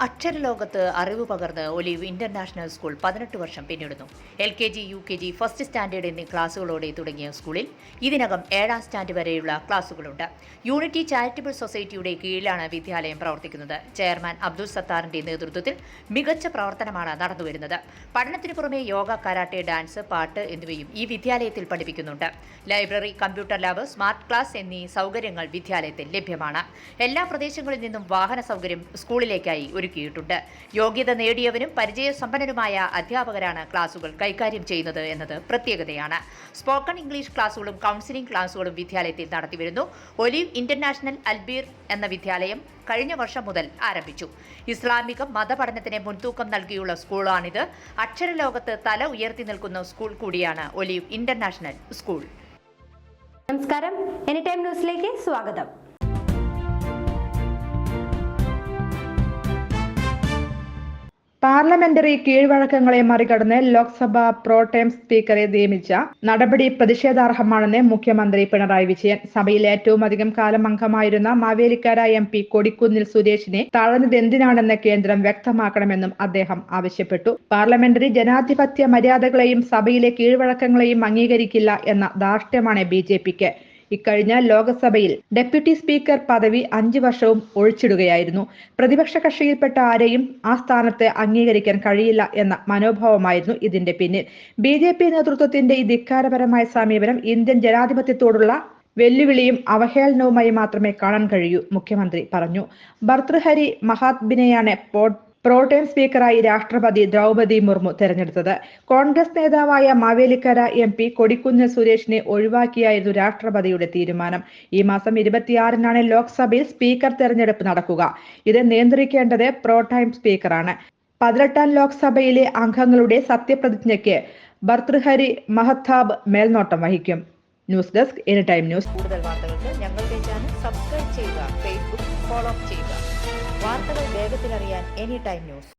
അക്ഷരലോകത്ത് അറിവ് പകർന്ന് olive international school 18 വർഷം പിന്നിടുന്നു. LKG, UKG, ഫസ്റ്റ് സ്റ്റാൻഡേർഡ് എന്നീ ക്ലാസുകളോടെ തുടങ്ങിയ സ്കൂളിൽ ഇതിനകം 7ാം സ്റ്റാൻഡ് വരെയുള്ള ക്ലാസുകളുണ്ട്. യൂണിറ്റി ചാരിറ്റബിൾ സൊസൈറ്റിയുടെ കീഴിലാണ് വിദ്യാലയം പ്രവർത്തിക്കുന്നത്. ചെയർമാൻ അബ്ദുൾ സത്താറിന്റെ നേതൃത്വത്തിൽ മികച്ച പ്രവർത്തനമാണ് നടന്നുവരുന്നത്. പഠനത്തിനു പുറമെ യോഗ, കരാട്ടെ, ഡാൻസ്, പാട്ട് എന്നിവയും ഈ വിദ്യാലയത്തിൽ പഠിപ്പിക്കുന്നുണ്ട്. Library, computer lab, smart class എന്നീ സൗകര്യങ്ങൾ വിദ്യാലയത്തിൽ ലഭ്യമാണ്. എല്ലാ പ്രദേശങ്ങളിൽ നിന്നും വാഹന സൗകര്യം സ്കൂളിലേക്കായി ഒരുക്കിയിട്ടുണ്ട്. യോഗ്യത നേടിയവരും പരിചയസമ്പന്നരുമായ അധ്യാപകരാണ് ക്ലാസുകൾ കൈകാര്യം ചെയ്യുന്നത് എന്നത് പ്രത്യേകതയാണ്. സ്പോക്കൺ ഇംഗ്ലീഷ് ക്ലാസുകളും കൗൺസിലിംഗ് ക്ലാസുകളും വിദ്യാലയത്തിൽ നടത്തിവരുന്നു. ഒലിവ് ഇന്റർനാഷണൽ അൽബീർ എന്ന വിദ്യാലയം കഴിഞ്ഞ വർഷം മുതൽ ആരംഭിച്ചു. ഇസ്ലാമിക മതപഠനത്തിന് മുൻതൂക്കം നൽകിയുള്ള സ്കൂളാണിത്. അക്ഷരലോകത്ത് തല ഉയർത്തി നിൽക്കുന്ന സ്കൂൾ കൂടിയാണ് ഒലിവ് ഇന്റർനാഷണൽ സ്കൂൾ. നമസ്കാരം, എനി ടൈം ന്യൂസിലേക്ക് സ്വാഗതം. പാർലമെന്ററി കീഴ്വഴക്കങ്ങളെ മറികടന്ന് ലോക്സഭ പ്രോടേം സ്പീക്കറെ നിയമിച്ച നടപടി പ്രതിഷേധാർഹമാണെന്ന് മുഖ്യമന്ത്രി പിണറായി വിജയൻ. സഭയിൽ ഏറ്റവും അധികം കാലം അംഗമായിരുന്ന മാവേലിക്കര MP കൊടിക്കുന്നിൽ സുരേഷിനെ തഴഞ്ഞതെന്തിനാണെന്ന് കേന്ദ്രം വ്യക്തമാക്കണമെന്നും അദ്ദേഹം ആവശ്യപ്പെട്ടു. പാർലമെന്ററി ജനാധിപത്യ മര്യാദകളെയും സഭയിലെ കീഴ്വഴക്കങ്ങളെയും അംഗീകരിക്കില്ല എന്ന ധാർഷ്ട്യമാണ് BJPക്ക്. ഇക്കഴിഞ്ഞ ലോക്സഭയിൽ ഡെപ്യൂട്ടി സ്പീക്കർ പദവി 5 വർഷവും ഒഴിച്ചിടുകയായിരുന്നു. പ്രതിപക്ഷ കക്ഷിയിൽപ്പെട്ട ആരെയും ആ സ്ഥാനത്ത് അംഗീകരിക്കാൻ കഴിയില്ല എന്ന മനോഭാവമായിരുന്നു ഇതിന്റെ പിന്നിൽ. BJP നേതൃത്വത്തിന്റെ ഈ ധിക്കാരപരമായ സമീപനം ഇന്ത്യൻ ജനാധിപത്യത്തോടുള്ള വെല്ലുവിളിയും അവഹേളനവുമായി മാത്രമേ കാണാൻ കഴിയൂ, മുഖ്യമന്ത്രി പറഞ്ഞു. ഭർതൃഹരി മഹാത്ബിനെയാണ് പ്രോടേം സ്പീക്കറായി രാഷ്ട്രപതി ദ്രൗപദി മുർമു തെരഞ്ഞെടുത്തത്. കോൺഗ്രസ് നേതാവായ മാവേലിക്കര MP കൊടിക്കുന്നിൽ സുരേഷിനെ ഒഴിവാക്കിയായിരുന്നു രാഷ്ട്രപതിയുടെ തീരുമാനം. ഈ മാസം 26-നാണ് ലോക്സഭയിൽ സ്പീക്കർ തെരഞ്ഞെടുപ്പ് നടക്കുക. ഇത് നിയന്ത്രിക്കേണ്ടത് പ്രോടേം സ്പീക്കറാണ്. 18ാം ലോക്സഭയിലെ അംഗങ്ങളുടെ സത്യപ്രതിജ്ഞയ്ക്ക് ഭർതൃഹരി മഹത്താബ് മേൽനോട്ടം വഹിക്കും. News desk, any time news. കൂടുതൽ വാർത്തകൾക്ക് ഞങ്ങളുടെ ചാനൽ സബ്സ്ക്രൈബ് ചെയ്യുക, ഫേസ്ബുക്ക് ഫോളോ ചെയ്യുക. വാർത്തകൾ വേഗത്തിലറിയാൻ എനി ടൈം ന്യൂസ്.